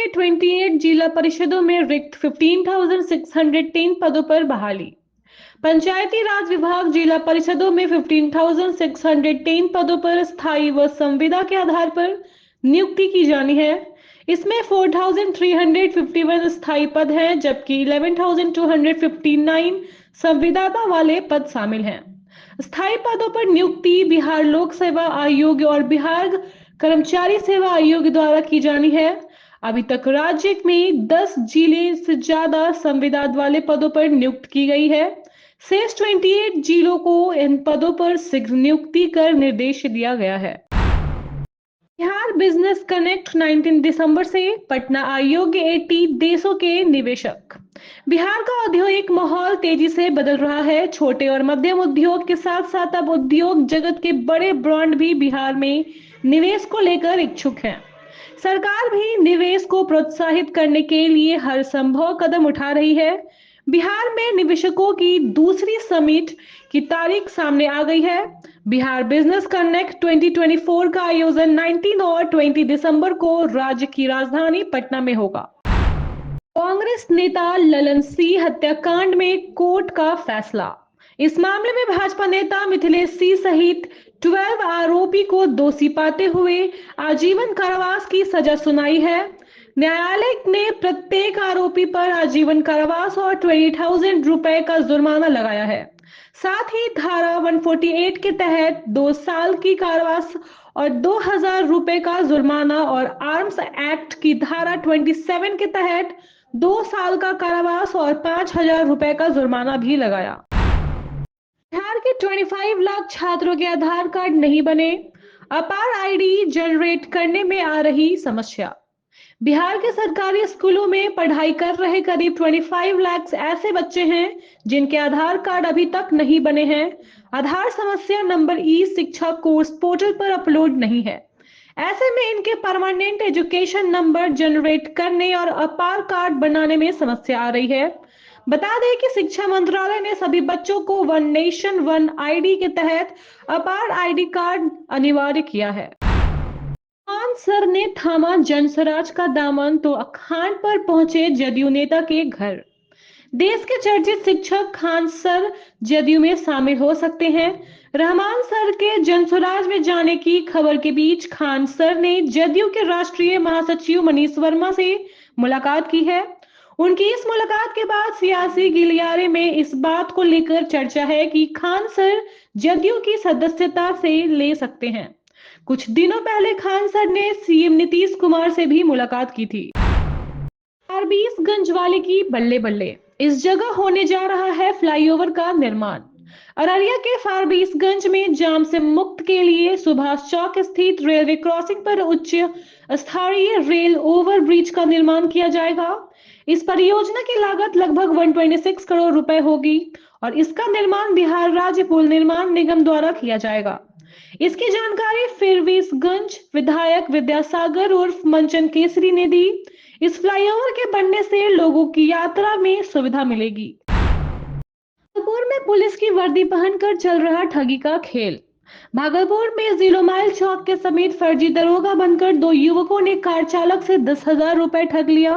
के 28 जिला परिषदों में रिक्त 15,610 पदों पर बहाली। पंचायती राज विभाग जिला परिषदों में 15,610 पदों पर स्थायी व संविदा के आधार पर नियुक्ति की जानी है। इसमें 4,351 स्थायी पद हैं, जबकि 11,259 संविदाता वाले पद शामिल हैं। स्थायी पदों पर नियुक्ति बिहार लोक सेवा आयोग और बिहार कर्मचारी सेवा आयोग द्वारा की जानी है। अभी तक राज्य में 10 जिले से ज्यादा संविदा वाले पदों पर नियुक्त की गई है। शेष 28 जिलों को इन पदों पर शीघ्र नियुक्ति कर निर्देश दिया गया है। बिहार बिजनेस कनेक्ट 19 दिसंबर से पटना अयोग्य 80 देशों के निवेशक। बिहार का औद्योगिक माहौल तेजी से बदल रहा है। छोटे और मध्यम उद्योग के साथ साथ अब उद्योग जगत के बड़े ब्रांड भी बिहार में निवेश को लेकर इच्छुक हैं। सरकार भी निवेश को प्रोत्साहित करने के लिए हर संभव कदम उठा रही है। बिहार में निवेशकों की दूसरी समिट की तारीख सामने आ गई है। बिहार बिजनेस कनेक्ट 2024 का आयोजन 19 और 20 दिसंबर को राज्य की राजधानी पटना में होगा। कांग्रेस नेता ललन सिंह हत्याकांड में कोर्ट का फैसला। इस मामले में भाजपा नेता मिथिलेश सिंह सहित 12 आरोपी को दोषी पाते हुए आजीवन कारावास की सजा सुनाई है। न्यायालय ने प्रत्येक आरोपी पर आजीवन कारावास और 20,000 रुपए का जुर्माना लगाया है। साथ ही धारा 148 के तहत 2 साल की कारावास और 2,000 रुपए का जुर्माना और आर्म्स एक्ट की धारा 27 के तहत 2 साल का कारावास और 5,000 रुपए का जुर्माना भी लगाया। बिहार के 25 लाख छात्रों के आधार कार्ड नहीं बने। अपार आईडी जनरेट करने में आ रही समस्या। बिहार के सरकारी स्कूलों में पढ़ाई कर रहे करीब 25 लाख ऐसे बच्चे हैं जिनके आधार कार्ड अभी तक नहीं बने हैं। आधार समस्या नंबर ई शिक्षा कोर्स पोर्टल पर अपलोड नहीं है। ऐसे में इनके परमानेंट एजुकेशन नंबर जनरेट करने और अपार कार्ड बनाने में समस्या आ रही है। बता दें कि शिक्षा मंत्रालय ने सभी बच्चों को वन नेशन वन आईडी के तहत अपार आईडी कार्ड अनिवार्य किया है। खान सर ने थामा जनसराज का दामन तो अखान पर पहुंचे जदयू नेता के घर। देश के चर्चित शिक्षक खान सर जदयू में शामिल हो सकते हैं। रहमान सर के जनसुराज में जाने की खबर के बीच खान सर ने जदयू के राष्ट्रीय महासचिव मनीष वर्मा से मुलाकात की है। उनकी इस मुलाकात के बाद सियासी गलियारे में इस बात को लेकर चर्चा है कि खान सर जदयू की सदस्यता से ले सकते हैं। कुछ दिनों पहले खान सर ने सीएम नीतीश कुमार से भी मुलाकात की थी। फारबिसगंज वाले की बल्ले बल्ले, इस जगह होने जा रहा है फ्लाईओवर का निर्माण। अररिया के फारबिसगंज में जाम से मुक्त के लिए सुभाष चौक स्थित रेलवे क्रॉसिंग पर उच्च स्तरीय रेल ओवर ब्रिज का निर्माण किया जाएगा। इस परियोजना की लागत लगभग 126 करोड़ रुपए होगी और इसका निर्माण बिहार राज्य पुल निर्माण निगम द्वारा किया जाएगा। इसकी जानकारी फारबिसगंज विधायक विद्यासागर उर्फ मंचन केसरी ने दी। इस फ्लाईओवर के बनने से लोगों की यात्रा में सुविधा मिलेगी। भागलपुर में पुलिस की वर्दी पहनकर चल रहा ठगी का खेल। भागलपुर में जीरो माइल चौक के समीप फर्जी दरोगा बनकर 2 युवकों ने कार चालक से 10,000 रुपए ठग लिया।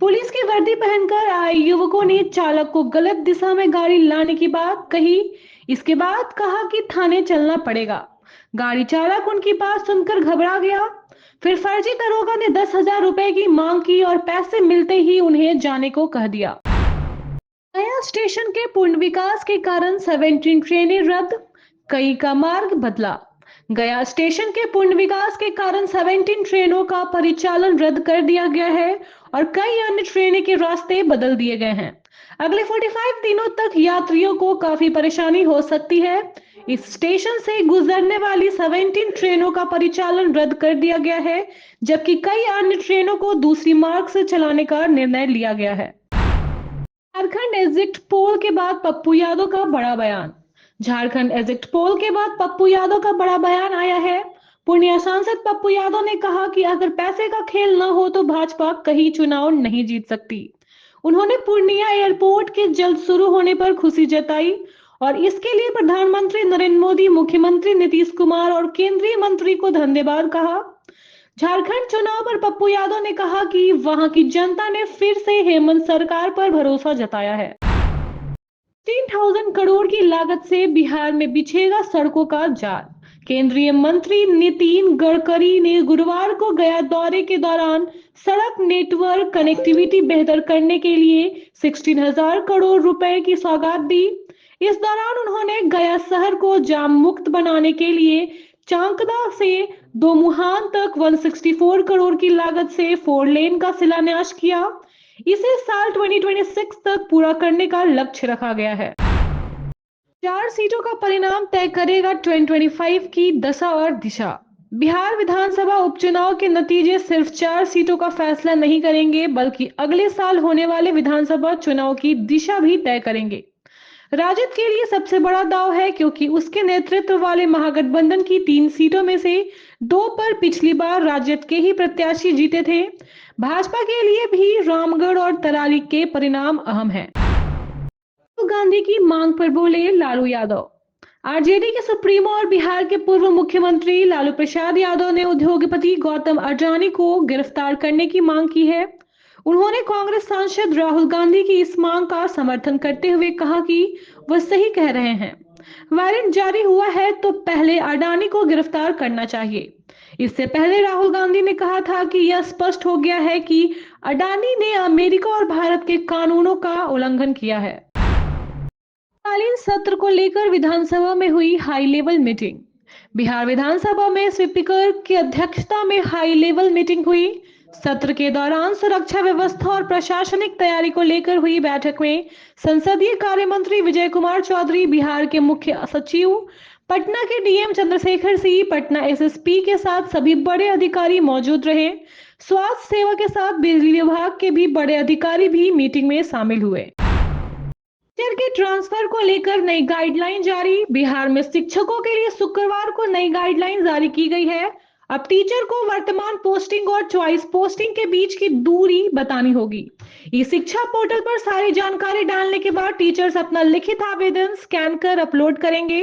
पुलिस की वर्दी पहनकर आए युवकों ने चालक को गलत दिशा में गाड़ी लाने की बात कही। इसके बाद कहा कि थाने चलना पड़ेगा। गाड़ी चालक उनकी बात सुनकर घबरा गया। फिर फर्जी दरोगा ने 10,000 रुपए की मांग की और पैसे मिलते ही उन्हें जाने को कह दिया। गया स्टेशन के पुनर्विकास के कारण 17 ट्रेनें रद्द, कई का मार्ग बदला। गया स्टेशन के पुनर्विकास के कारण 17 ट्रेनों का परिचालन रद्द कर दिया गया है और कई अन्य ट्रेनें के रास्ते बदल दिए गए हैं। अगले 45 दिनों तक यात्रियों को काफी परेशानी हो सकती है। इस स्टेशन से गुजरने वाली 17 ट्रेनों का परिचालन रद्द कर दिया गया है, जबकि कई अन्य ट्रेनों को दूसरी मार्ग से चलाने का निर्णय लिया गया है। झारखंड एग्जिट पोल के बाद पप्पू यादव का बड़ा बयान। झारखंड एग्जिट पोल के बाद पप्पू यादव का बड़ा बयान आया है। पूर्णिया सांसद पप्पू यादव ने कहा कि अगर पैसे का खेल न हो तो भाजपा कहीं चुनाव नहीं जीत सकती। उन्होंने पूर्णिया एयरपोर्ट के जल्द शुरू होने पर खुशी जताई और इसके लिए प्रधानमंत्री नरेंद्र मोदी, मुख्यमंत्री नीतीश कुमार और केंद्रीय मंत्री को धन्यवाद कहा। झारखंड चुनाव पर पप्पू यादव ने कहा कि वहां की जनता ने फिर से हेमंत सरकार पर भरोसा जताया है। 3,000 करोड़ की लागत से बिहार में बिछेगा सड़कों का जाल। केंद्रीय मंत्री नितिन गडकरी ने गुरुवार को गया दौरे के दौरान सड़क नेटवर्क कनेक्टिविटी बेहतर करने के लिए 16,000 करोड़ रुपए की सौगात दी। इस दौरान उन्होंने गया शहर को जाम मुक्त बनाने के लिए चांकदा से दोमुहान तक 164 करोड़ की लागत से 4 लेन का शिलान्यास किया। इसे साल 2026 तक पूरा करने का लक्ष्य रखा गया है। 4 सीटों का परिणाम तय करेगा 2025 की दशा और दिशा। बिहार विधानसभा उपचुनाव के नतीजे सिर्फ 4 सीटों का फैसला नहीं करेंगे, बल्कि अगले साल होने वाले विधानसभा चुनाव की दिशा भी तय करेंगे। राजद के लिए सबसे बड़ा दांव है, क्योंकि उसके नेतृत्व वाले महागठबंधन की 3 सीटों में से 2 पर पिछली बार राजद के ही प्रत्याशी जीते थे। भाजपा के लिए भी रामगढ़ और तराली के परिणाम अहम हैं। राहुल गांधी की मांग पर बोले लालू यादव। आरजेडी के सुप्रीमो और बिहार के पूर्व मुख्यमंत्री लालू प्रसाद यादव ने उद्योगपति गौतम अडानी को गिरफ्तार करने की मांग की है। उन्होंने कांग्रेस सांसद राहुल गांधी की इस मांग का समर्थन करते हुए कहा कि वह सही कह रहे हैं। वारंट जारी हुआ है तो पहले अडानी को गिरफ्तार करना चाहिए। इससे पहले राहुल गांधी ने कहा था कि यह स्पष्ट हो गया है कि अडानी ने अमेरिका और भारत के कानूनों का उल्लंघन किया है। शीतकालीन सत्र को लेकर विधानसभा में हुई हाई लेवल मीटिंग। बिहार विधानसभा में स्पीकर की अध्यक्षता में हाई लेवल मीटिंग हुई। सत्र के दौरान सुरक्षा व्यवस्था और प्रशासनिक तैयारी को लेकर हुई बैठक में संसदीय कार्य मंत्री विजय कुमार चौधरी, बिहार के मुख्य सचिव, पटना के डीएम चंद्रशेखर सिंह, पटना एसएसपी के साथ सभी बड़े अधिकारी मौजूद रहे। स्वास्थ्य सेवा के साथ बिजली विभाग के भी बड़े अधिकारी भी मीटिंग में शामिल हुए। टीचर के ट्रांसफर को लेकर नई गाइडलाइन जारी। बिहार में शिक्षकों के लिए शुक्रवार को नई गाइडलाइन जारी की गई है। अब टीचर को वर्तमान पोस्टिंग और चॉइस पोस्टिंग के बीच की दूरी बतानी होगी। ई शिक्षा पोर्टल पर सारी जानकारी डालने के बाद टीचर्स अपना लिखित आवेदन स्कैन कर अपलोड करेंगे।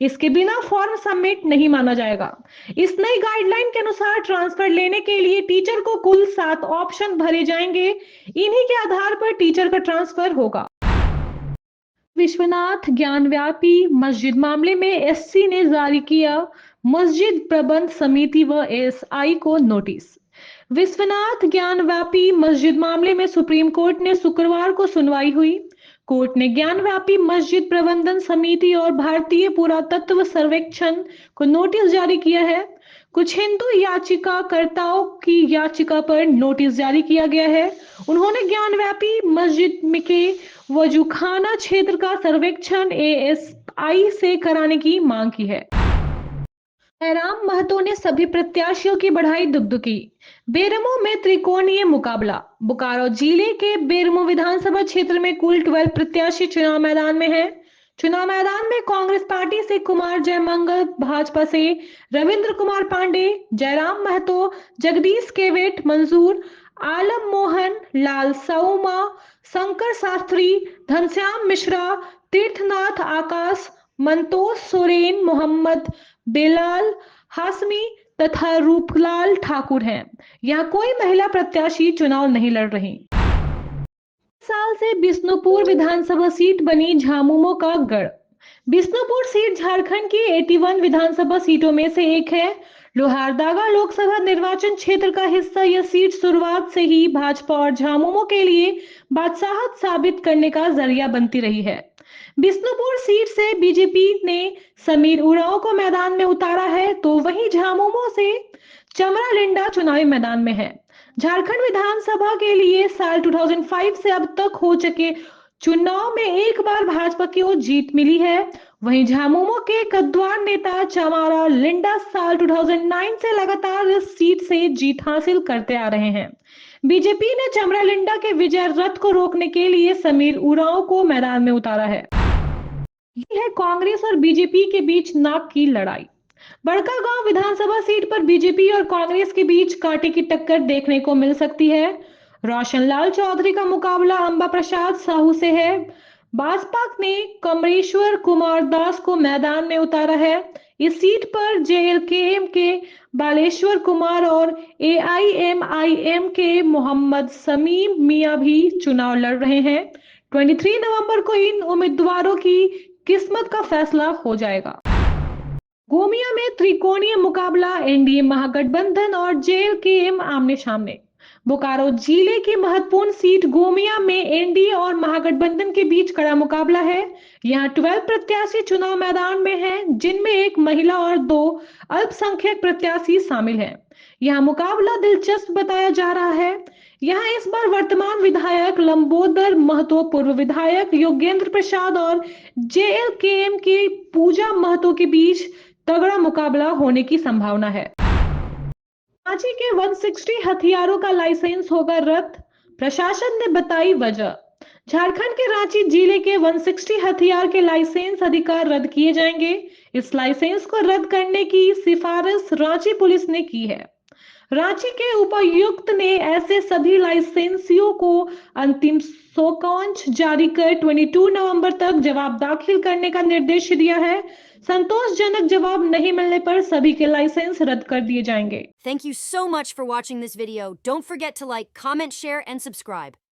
इसके बिना फॉर्म सबमिट नहीं माना जाएगा। इस नई गाइडलाइन के अनुसार ट्रांसफर लेने के लिए टीचर को कुल 7 ऑप्शन भरे जाएंगे। इन्हीं के आधार पर टीचर का ट्रांसफर होगा। विश्वनाथ ज्ञानव्यापी मस्जिद मामले में एससी ने जारी किया मस्जिद प्रबंध समिति व एएसआई को नोटिस। विश्वनाथ ज्ञानव्यापी मस्जिद मामले में सुप्रीम कोर्ट ने शुक्रवार को सुनवाई हुई। कोर्ट ने ज्ञानव्यापी मस्जिद प्रबंधन समिति और भारतीय पुरातत्व सर्वेक्षण को नोटिस जारी किया है। कुछ हिंदू याचिकाकर्ताओं की याचिका पर नोटिस जारी किया गया है। उन्होंने ज्ञानव्यापी मस्जिद के वजूखाना क्षेत्र का सर्वेक्षण एएसआई से कराने की मांग की है। जयराम महतो ने सभी प्रत्याशियों की बढ़ाई दुगदुगी। बेरमो में त्रिकोणीय मुकाबला। बोकारो जिले के बेरमो विधानसभा क्षेत्र में कुल 12 प्रत्याशी चुनाव मैदान में हैं। चुनाव मैदान में कांग्रेस पार्टी से कुमार जयमंगल, भाजपा से रविंद्र कुमार पांडे, जयराम महतो, जगदीश केवेट, मंजूर आलम, मोहन लाल सौमा, शंकर शास्त्री, घनश्याम मिश्रा, तीर्थनाथ आकाश, मंतोष सोरेन, मोहम्मद बेलाल हाशमी तथा रूपलाल ठाकुर हैं। यहाँ कोई महिला प्रत्याशी चुनाव नहीं लड़ रही। साल से बिष्णुपुर विधानसभा सीट बनी झामुमो का गढ़। बिष्णुपुर सीट झारखंड की 81 विधानसभा सीटों में से एक है। लोहारदगा लोकसभा निर्वाचन क्षेत्र का हिस्सा यह सीट शुरुआत से ही भाजपा और झामुमो के लिए बादशाहत साबित करने का जरिया बनती रही है। बिष्णुपुर सीट से बीजेपी ने समीर उरांव को मैदान में उतारा है, तो वहीं झामुमो से चमरा लिंडा चुनावी मैदान में है। झारखंड विधानसभा के लिए साल 2005 से अब तक हो चुके चुनाव में एक बार भाजपा को जीत मिली है। वहीं झामुमो के कद्दावर नेता चमारा लिंडा साल 2009 से लगातार इस सीट से जीत हासिल करते आ रहे हैं। बीजेपी ने चमरा लिंडा के विजय रथ को रोकने के लिए समीर उरांव को मैदान में उतारा है। यह है कांग्रेस और बीजेपी के बीच नाक की लड़ाई। बड़कागांव विधानसभा सीट पर बीजेपी और कांग्रेस के बीच कांटे की टक्कर देखने को मिल सकती है। रोशनलाल चौधरी का मुकाबला अंबा प्रसाद साहू से है। बसपा ने कमरेश्वर कुमार दास को मैदान में उतारा है। इस सीट पर जेएलकेएम के बालेश्वर कुमार और एआईएमआईएम के मोहम्मद समीम मियां भी चुनाव लड़ रहे हैं। 23 नवंबर को इन उम्मीदवारों की किस्मत का फैसला हो जाएगा। गोमिया में त्रिकोणीय मुकाबला, एनडीए महागठबंधन और जेएलकेएम आमने सामने। बोकारो जिले की महत्वपूर्ण सीट गोमिया में एनडीए और महागठबंधन के बीच कड़ा मुकाबला है। यहां 12 प्रत्याशी चुनाव मैदान में हैं, जिनमें एक महिला और 2 अल्पसंख्यक प्रत्याशी शामिल हैं। यहां मुकाबला दिलचस्प बताया जा रहा है। यहां इस बार वर्तमान विधायक लंबोदर महतो, पूर्व विधायक योगेंद्र प्रसाद और जेएलकेएम की पूजा महतो के बीच तगड़ा मुकाबला होने की संभावना है। रांची के 160 हथियारों का लाइसेंस होगा रद्द, प्रशासन ने बताई वजह। झारखंड के रांची जिले के 160 हथियार के लाइसेंस अधिकार रद्द किए जाएंगे। इस लाइसेंस को रद्द करने की सिफारिश रांची पुलिस ने की है। रांची के उपायुक्त ने ऐसे सभी लाइसेंसियों को अंतिम शोकॉज जारी कर 22 नवंबर तक जवाब दाखिल करने का निर्देश दिया है। संतोषजनक जवाब नहीं मिलने पर सभी के लाइसेंस रद्द कर दिए जाएंगे। Thank you so much for watching this video. Don't forget to like, comment, share, and subscribe.